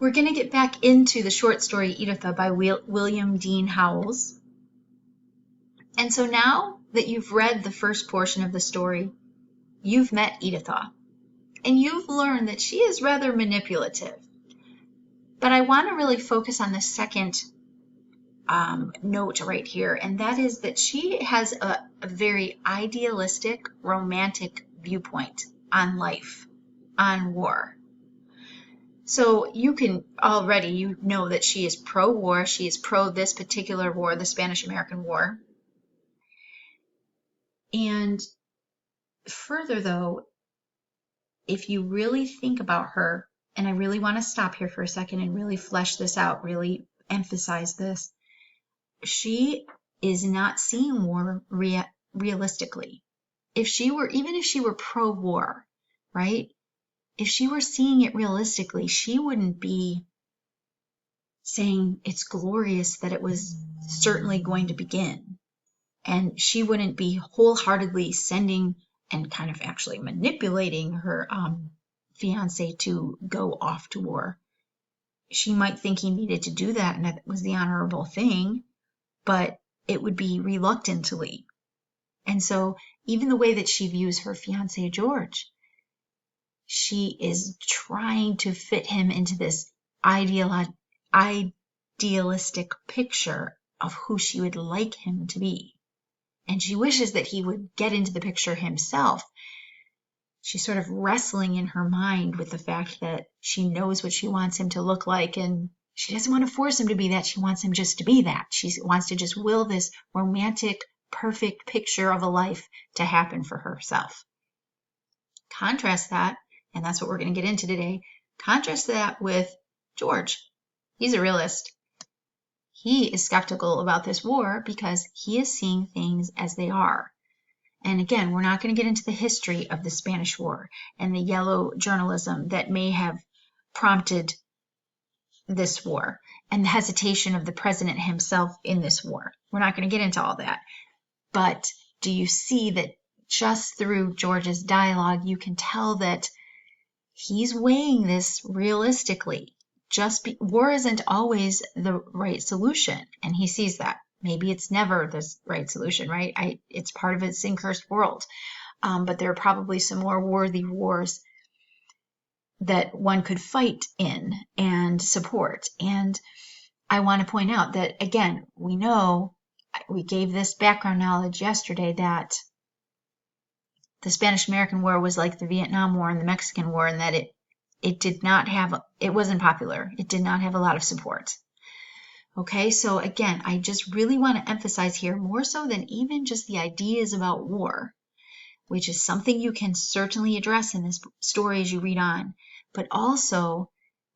We're going to get back into the short story Editha by William Dean Howells. And so now that you've read the first portion of the story, you've met Editha, and you've learned that she is rather manipulative. But I want to really focus on the second note right here, and that is that she has a very idealistic, romantic viewpoint on life, on war. So you can already, you know that she is pro-war. She is pro this particular war, the Spanish-American War. And further though, if you really think about her, and I really want to stop here for a second and really flesh this out, really emphasize this, she is not seeing war realistically. Even if she were pro-war, right? If she were seeing it realistically, she wouldn't be saying it's glorious that it was certainly going to begin. And she wouldn't be wholeheartedly sending and kind of actually manipulating her fiance to go off to war. She might think he needed to do that and that was the honorable thing, but it would be reluctantly. And so even the way that she views her fiance George, she is trying to fit him into this idealistic picture of who she would like him to be. And she wishes that he would get into the picture himself. She's sort of wrestling in her mind with the fact that she knows what she wants him to look like, and she doesn't want to force him to be that. She wants him just to be that. She wants to just will this romantic, perfect picture of a life to happen for herself. Contrast that, and that's what we're going to get into today. Contrast that with George. He's a realist. He is skeptical about this war because he is seeing things as they are. And again, we're not going to get into the history of the Spanish War and the yellow journalism that may have prompted this war and the hesitation of the president himself in this war. We're not going to get into all that. But do you see that just through George's dialogue, you can tell that he's weighing this realistically. War isn't always the right solution, and he sees that. Maybe it's never the right solution, right? It's part of its cursed world. But there are probably some more worthy wars that one could fight in and support. And I want to point out that, again, we know, we gave this background knowledge yesterday, that the Spanish-American War was like the Vietnam War and the Mexican War, and that it wasn't popular. It did not have a lot of support. Okay, so again, I just really want to emphasize here, more so than even just the ideas about war, which is something you can certainly address in this story as you read on, but also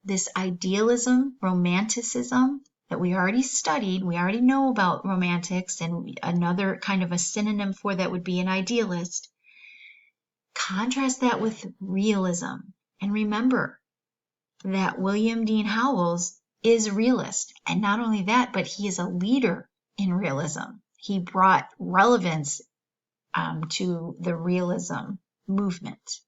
this idealism, romanticism that we already studied. We already know about romantics, and another kind of a synonym for that would be an idealist. Contrast that with realism. And remember that William Dean Howells is a realist. And not only that, but he is a leader in realism. He brought relevance to the realism movement.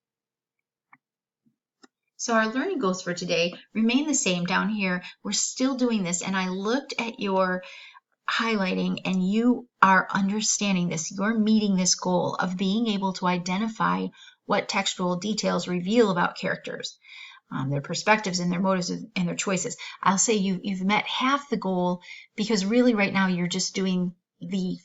So our learning goals for today remain the same down here. We're still doing this, and I looked at your highlighting, and you are understanding this. You're meeting this goal of being able to identify what textual details reveal about characters, their perspectives and their motives and their choices. I'll say you've met half the goal, because really right now you're just doing the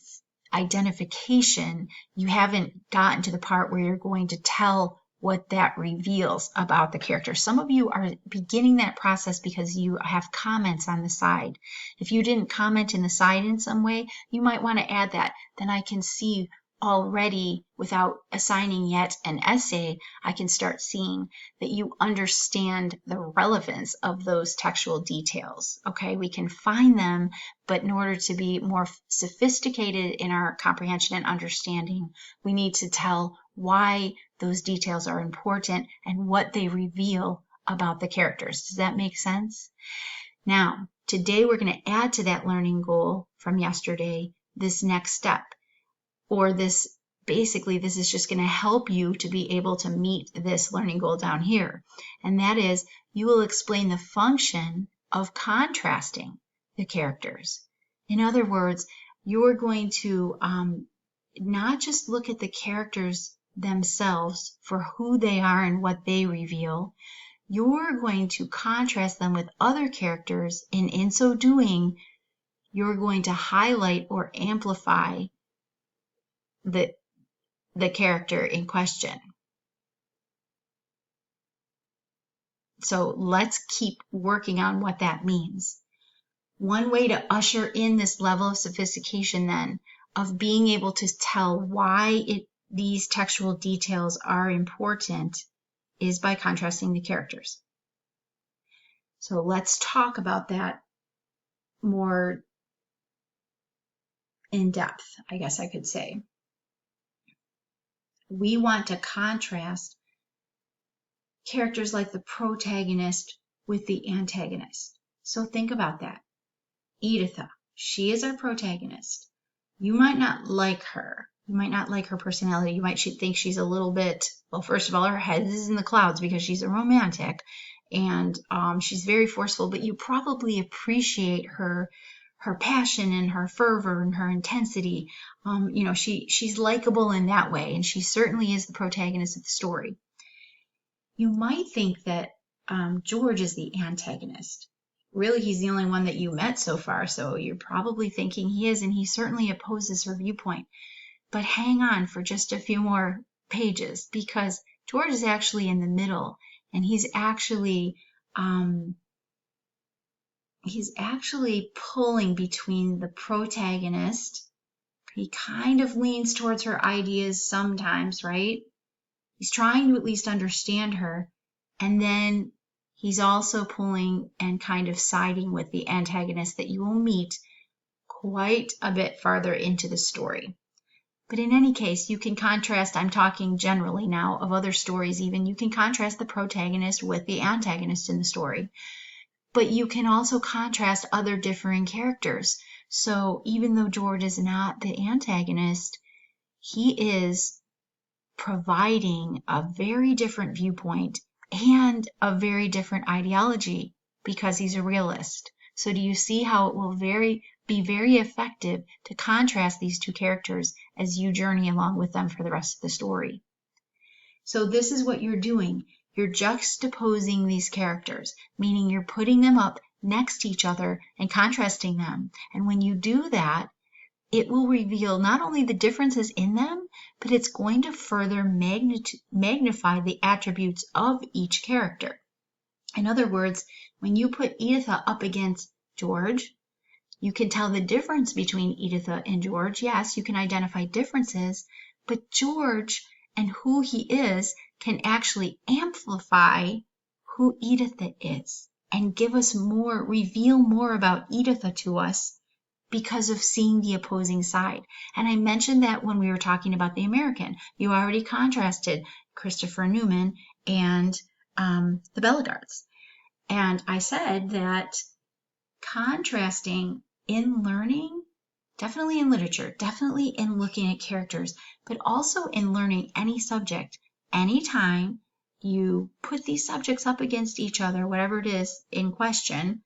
identification. You haven't gotten to the part where you're going to tell what that reveals about the character. Some of you are beginning that process because you have comments on the side. If you didn't comment in the side in some way, you might want to add that. Then I can see already, without assigning yet an essay, I can start seeing that you understand the relevance of those textual details. Okay, we can find them, but in order to be more sophisticated in our comprehension and understanding, we need to tell why those details are important and what they reveal about the characters. Does that make sense? Now, today we're going to add to that learning goal from yesterday this next step, or this basically this is just going to help you to be able to meet this learning goal down here. And that is, you will explain the function of contrasting the characters. In other words, you're going to not just look at the characters themselves for who they are and what they reveal. You're going to contrast them with other characters, and in so doing, you're going to highlight or amplify the character in question. So let's keep working on what that means. One way to usher in this level of sophistication then of being able to tell why these textual details are important is by contrasting the characters. So let's talk about that more in depth, I guess I could say. We want to contrast characters like the protagonist with the antagonist. So think about that. Editha, she is our protagonist. You might not like her. You might not like her personality. You might think she's a little bit, well, first of all, her head is in the clouds because she's a romantic, and she's very forceful, but you probably appreciate her passion and her fervor and her intensity. She's likable in that way, and she certainly is the protagonist of the story. You might think that George is the antagonist. Really, he's the only one that you met so far, so you're probably thinking he is, and he certainly opposes her viewpoint. But hang on for just a few more pages, because George is actually in the middle, and he's actually pulling between the protagonist. He kind of leans towards her ideas sometimes, right? He's trying to at least understand her, and then he's also pulling and kind of siding with the antagonist that you will meet quite a bit farther into the story. But in any case, you can contrast, I'm talking generally now of other stories even, you can contrast the protagonist with the antagonist in the story. But you can also contrast other differing characters. So even though George is not the antagonist, he is providing a very different viewpoint and a very different ideology because he's a realist. So do you see how it will be very effective to contrast these two characters as you journey along with them for the rest of the story? So this is what you're doing. You're juxtaposing these characters, meaning you're putting them up next to each other and contrasting them. And when you do that, it will reveal not only the differences in them, but it's going to further magnify the attributes of each character. In other words, when you put Editha up against George, you can tell the difference between Editha and George. Yes, you can identify differences, but George and who he is can actually amplify who Editha is and give us more, reveal more about Editha to us because of seeing the opposing side. And I mentioned that when we were talking about the American. You already contrasted Christopher Newman and the Bellegardes. And I said that contrasting in learning, definitely in literature, definitely in looking at characters, but also in learning any subject, anytime you put these subjects up against each other, whatever it is in question,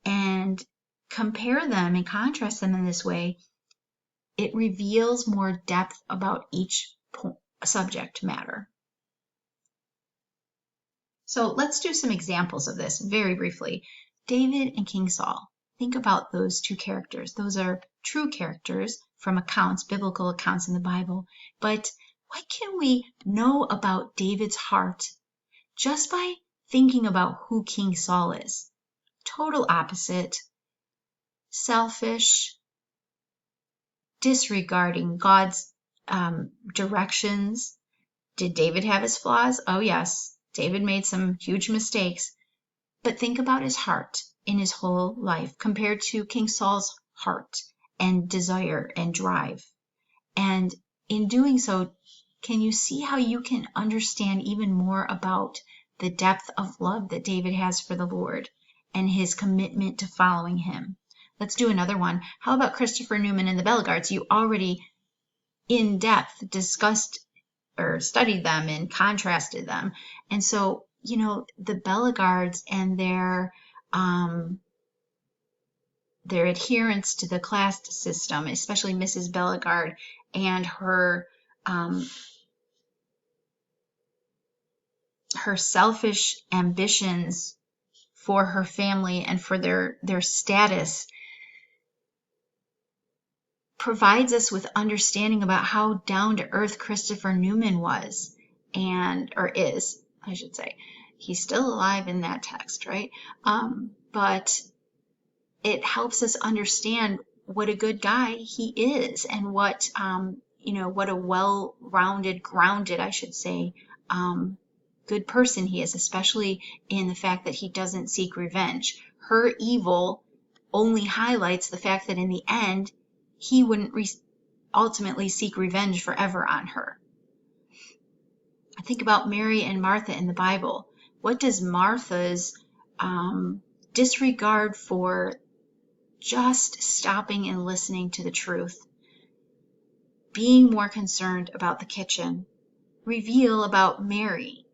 and compare them and contrast them in this way, it reveals more depth about each subject matter. So let's do some examples of this very briefly. David and King Saul. Think about those two characters. Those are true characters from accounts, biblical accounts in the Bible. But what can we know about David's heart just by thinking about who King Saul is? Total opposite. Selfish, disregarding God's directions. Did David have his flaws? Oh yes, David made some huge mistakes. But think about his heart in his whole life compared to King Saul's heart and desire and drive. And in doing so, can you see how you can understand even more about the depth of love that David has for the Lord and his commitment to following him? Let's do another one. How about Christopher Newman and the Bellegardes? You already in depth discussed or studied them and contrasted them. And so, the Bellegardes and their adherence to the class system, especially Mrs. Bellegarde and her selfish ambitions for her family and for their status, provides us with understanding about how down to earth Christopher Newman was, or is, I should say. He's still alive in that text, right? But it helps us understand what a good guy he is, and what a well-rounded, grounded, I should say, good person he is, especially in the fact that he doesn't seek revenge. Her evil only highlights the fact that in the end, he wouldn't ultimately seek revenge forever on her. I think about Mary and Martha in the Bible. What does Martha's disregard for just stopping and listening to the truth, being more concerned about the kitchen, reveal about Mary?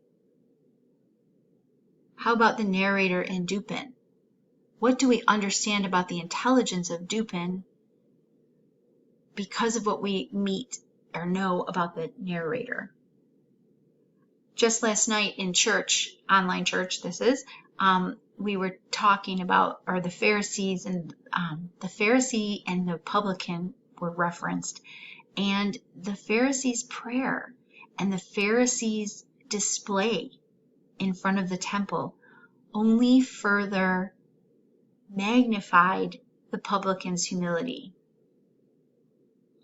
How about the narrator in Dupin? What do we understand about the intelligence of Dupin because of what we meet or know about the narrator? Just last night in church, online church this is, we were talking about, or the Pharisees and the Pharisee and the publican were referenced, and the Pharisees' prayer and the Pharisees' display in front of the temple only further magnified the publican's humility.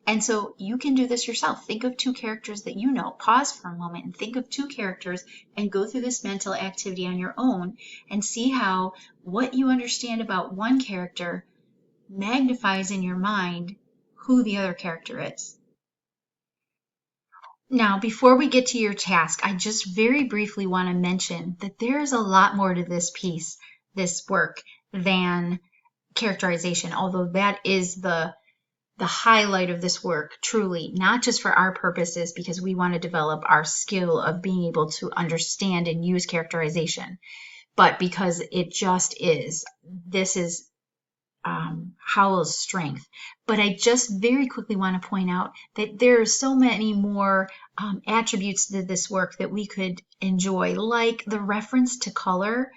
And so you can do this yourself. Think of two characters that you know. Pause for a moment and think of two characters and go through this mental activity on your own and see how what you understand about one character magnifies in your mind who the other character is. Now, before we get to your task, I just very briefly want to mention that there's a lot more to this piece, this work, than characterization, although that is the highlight of this work, truly, not just for our purposes because we want to develop our skill of being able to understand and use characterization, but because it just is. This is Howell's strength. But I just very quickly want to point out that there are so many more attributes to this work that we could enjoy, like the reference to color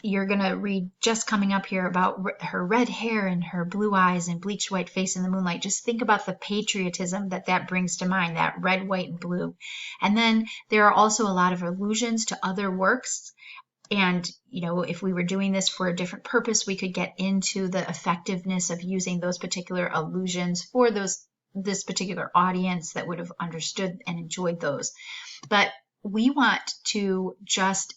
you're going to read just coming up here about her red hair and her blue eyes and bleached white face in the moonlight. Just think about the patriotism that brings to mind, that red, white, and blue. And then there are also a lot of allusions to other works. And, if we were doing this for a different purpose, we could get into the effectiveness of using those particular allusions for this particular audience that would have understood and enjoyed those. But we want to just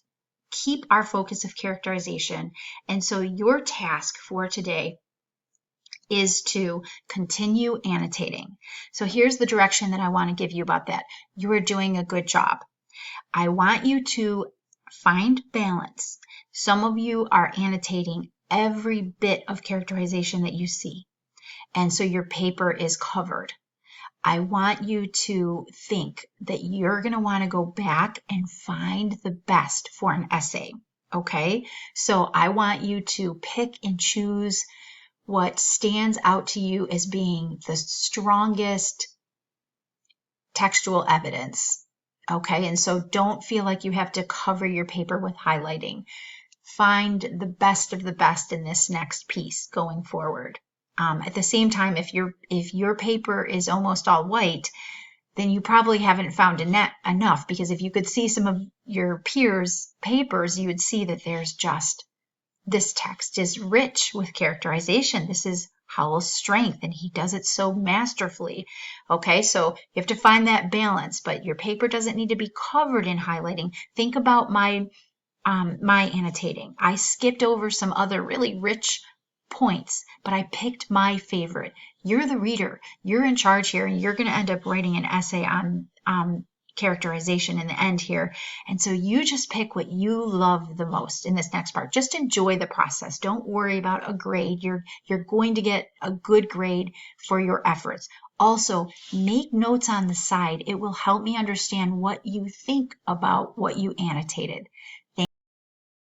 keep our focus of characterization. And so your task for today is to continue annotating. So here's the direction that I want to give you about that. You are doing a good job. I want you to find balance. Some of you are annotating every bit of characterization that you see. And so your paper is covered. I want you to think that you're going to want to go back and find the best for an essay. Okay? So I want you to pick and choose what stands out to you as being the strongest textual evidence. Okay? And so don't feel like you have to cover your paper with highlighting. Find the best of the best in this next piece going forward. At the same time, if your paper is almost all white, then you probably haven't found enough, because if you could see some of your peers' papers, you would see that there's just, this text is rich with characterization. This is Howell's strength, and he does it so masterfully. Okay, so you have to find that balance, but your paper doesn't need to be covered in highlighting. Think about my annotating. I skipped over some other really rich points, but I picked my favorite. You're the reader. You're in charge here, and you're going to end up writing an essay on characterization in the end here. And so you just pick what you love the most in this next part. Just enjoy the process. Don't worry about a grade. You're going to get a good grade for your efforts. Also, make notes on the side. It will help me understand what you think about what you annotated.